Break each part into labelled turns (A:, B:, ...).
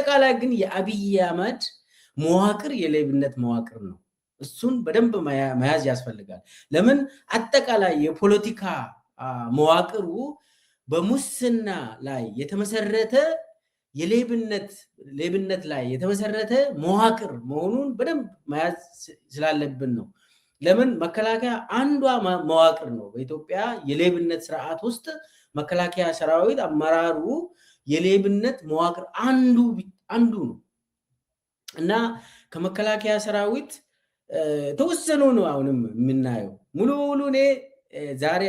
A: አጠቃላይ ግን የአብይ አህመድ መዋቅር የሌብነት መዋቅር ነው። እሱን በደንብ መያዝ ያስፈልጋል። ለምን አጠቃላይ የፖለቲካ መዋቅሩ በሙስና ላይ የተመሰረተ ሌብነት ላይ የተመሰረተ መዋቅር መሆኑን በደንብ መያዝ ስላለብን ነው። ለምን መከላከያ አንዷ መዋቅር ነው። በኢትዮጵያ የሌብነት ስርዓት ውስጥ መከላከያ ሰራዊት አመራሩ የሌብነት መዋቅር አንዱ ነው እና ከመከላከያ ሰራዊት ተወሰኑ ነው አሁንም የምናየው። ሙሉ እኔ ዛሬ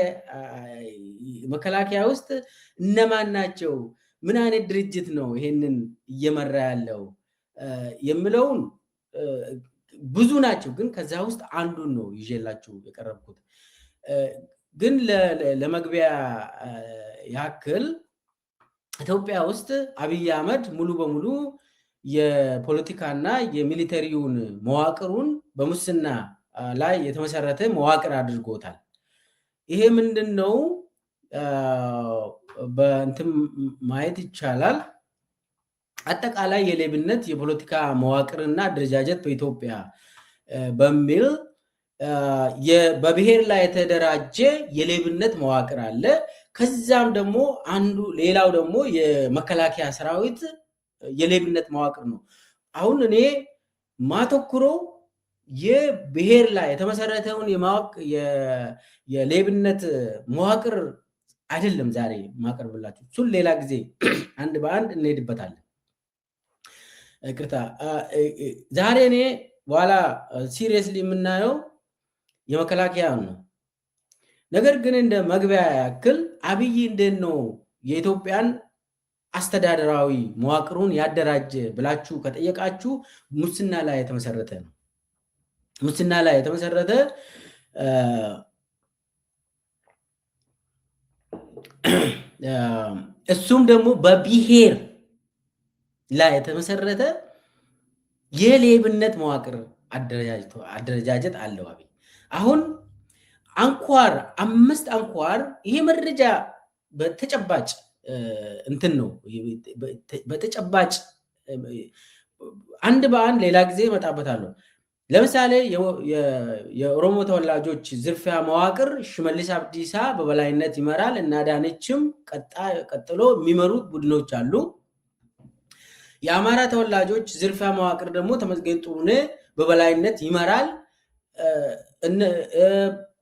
A: መከላከያ ውስጥ እነማን ናቸው፣ ምን አይነት ድርጅት ነው ይሄንን እየመራ ያለው የሚለውን ብዙ ናቸው፣ ግን ከዛ ውስጥ አንዱን ነው ይዤላችሁ የቀረብኩት። ግን ለመግቢያ ያክል ኢትዮጵያ ውስጥ አብይ አህመድ ሙሉ በሙሉ የፖለቲካና የሚሊተሪውን መዋቅሩን በሙስና ላይ የተመሰረተ መዋቅር አድርጎታል። ይሄ ምንድነው? በእንትን ማየት ይቻላል። አጠቃላይ የሌብነት የፖለቲካ መዋቅርና አደረጃጀት በኢትዮጵያ በሚል በብሔር ላይ የተደራጀ የሌብነት መዋቅር አለ። ከዛም ደግሞ ሌላው ደግሞ የመከላከያ ሰራዊት የሌብነት መዋቅር ነው። አሁን እኔ ማተኩረው የብሔር ላይ የተመሰረተውን የሌብነት መዋቅር አይደለም ዛሬ ማቀርብላችሁ። እሱን ሌላ ጊዜ አንድ በአንድ እንሄድበታለን። ይቅርታ፣ ዛሬ እኔ በኋላ ሲሪየስሊ የምናየው የመከላከያ ነው። ነገር ግን እንደ መግቢያ ያክል አብይ እንዴት ነው የኢትዮጵያን አስተዳደራዊ መዋቅሩን ያደራጀ ብላችሁ ከጠየቃችሁ ሙስና ላይ የተመሰረተ ነው። ሙስና ላይ የተመሰረተ እሱም ደግሞ በብሔር ላይ የተመሰረተ የሌብነት መዋቅር አደረጃጀት አለው አብይ። አሁን አምስት አንኳር ይሄ መረጃ በተጨባጭ እንትን ነው። በተጨባጭ አንድ በአንድ ሌላ ጊዜ እመጣበታለሁ። ለምሳሌ የኦሮሞ ተወላጆች ዝርፊያ መዋቅር ሽመልስ አብዲሳ በበላይነት ይመራል እና አዳነችም ቀጥሎ የሚመሩት ቡድኖች አሉ። የአማራ ተወላጆች ዝርፊያ መዋቅር ደግሞ ተመስገን ጥሩነህ በበላይነት ይመራል።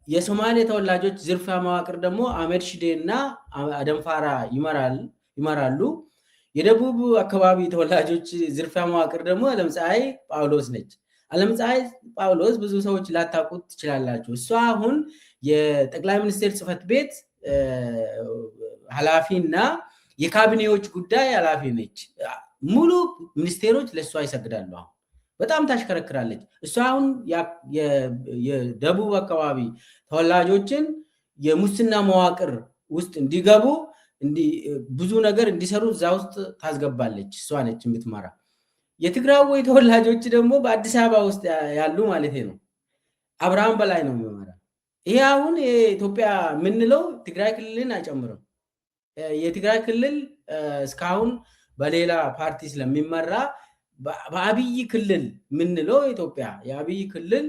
A: የሶማሌ ተወላጆች ዝርፊያ መዋቅር ደግሞ አህመድ ሺዴ እና አደንፋራ ይመራሉ። የደቡብ አካባቢ ተወላጆች ዝርፊያ መዋቅር ደግሞ አለምፀሐይ ጳውሎስ ነች። አለምፀሐይ ጳውሎስ ብዙ ሰዎች ላታውቁት ትችላላችሁ። እሷ አሁን የጠቅላይ ሚኒስቴር ጽሕፈት ቤት ኃላፊና የካቢኔዎች ጉዳይ ኃላፊ ነች። ሙሉ ሚኒስቴሮች ለእሷ ይሰግዳሉ። አሁን በጣም ታሽከረክራለች። እሷ አሁን የደቡብ አካባቢ ተወላጆችን የሙስና መዋቅር ውስጥ እንዲገቡ ብዙ ነገር እንዲሰሩ እዛ ውስጥ ታስገባለች። እሷ ነች የምትመራ። የትግራይ ተወላጆች ደግሞ በአዲስ አበባ ውስጥ ያሉ ማለት ነው። አብርሃም በላይ ነው የሚመራ። ይሄ አሁን የኢትዮጵያ የምንለው ትግራይ ክልልን አይጨምርም። የትግራይ ክልል እስካሁን በሌላ ፓርቲ ስለሚመራ በአብይ ክልል የምንለው ኢትዮጵያ የአብይ ክልል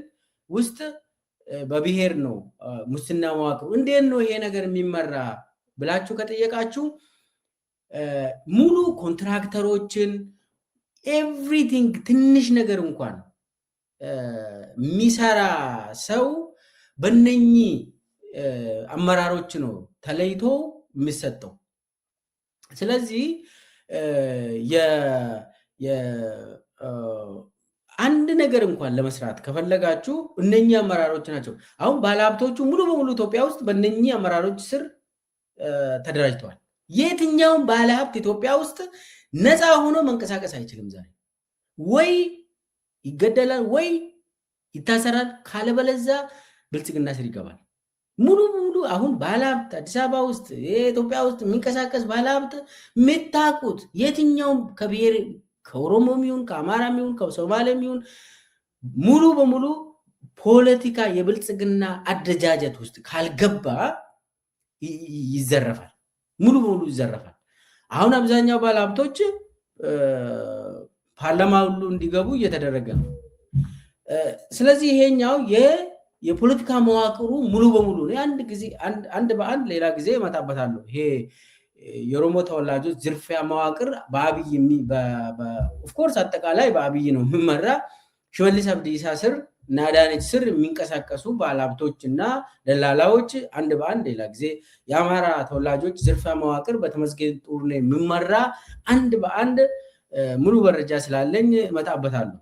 A: ውስጥ በብሔር ነው ሙስና መዋቅሩ። እንዴት ነው ይሄ ነገር የሚመራ ብላችሁ ከጠየቃችሁ ሙሉ ኮንትራክተሮችን ኤቭሪቲንግ ትንሽ ነገር እንኳን የሚሰራ ሰው በእነኚህ አመራሮች ነው ተለይቶ የሚሰጠው። ስለዚህ አንድ ነገር እንኳን ለመስራት ከፈለጋችሁ እነኚህ አመራሮች ናቸው። አሁን ባለሀብቶቹ ሙሉ በሙሉ ኢትዮጵያ ውስጥ በእነኚህ አመራሮች ስር ተደራጅተዋል። የትኛውም ባለሀብት ኢትዮጵያ ውስጥ ነፃ ሆኖ መንቀሳቀስ አይችልም። ዛሬ ወይ ይገደላል ወይ ይታሰራል፣ ካለበለዛ ብልጽግና ስር ይገባል። ሙሉ በሙሉ አሁን ባለሀብት አዲስ አበባ ውስጥ የኢትዮጵያ ውስጥ የሚንቀሳቀስ ባለሀብት የምታውቁት የትኛውም ከብሔር ከኦሮሞም ይሁን ከአማራም ይሁን ከሶማሌም ይሁን ሙሉ በሙሉ ፖለቲካ የብልጽግና አደረጃጀት ውስጥ ካልገባ ይዘረፋል፣ ሙሉ በሙሉ ይዘረፋል። አሁን አብዛኛው ባለሀብቶች ፓርላማ ሁሉ እንዲገቡ እየተደረገ ነው። ስለዚህ ይሄኛው የፖለቲካ መዋቅሩ ሙሉ በሙሉ አንድ ጊዜ አንድ በአንድ ሌላ ጊዜ እመጣበታለሁ። ይሄ የኦሮሞ ተወላጆች ዝርፊያ መዋቅር በአብይ ኦፍኮርስ አጠቃላይ በአብይ ነው የሚመራ። ሽመልስ አብዲሳ ስር እና አዳነች ስር የሚንቀሳቀሱ ባለሀብቶች እና ደላላዎች አንድ በአንድ ሌላ ጊዜ የአማራ ተወላጆች ዝርፊያ መዋቅር በተመስገን ጥሩነህ የሚመራ አንድ በአንድ ሙሉ መረጃ ስላለኝ እመጣበታለሁ።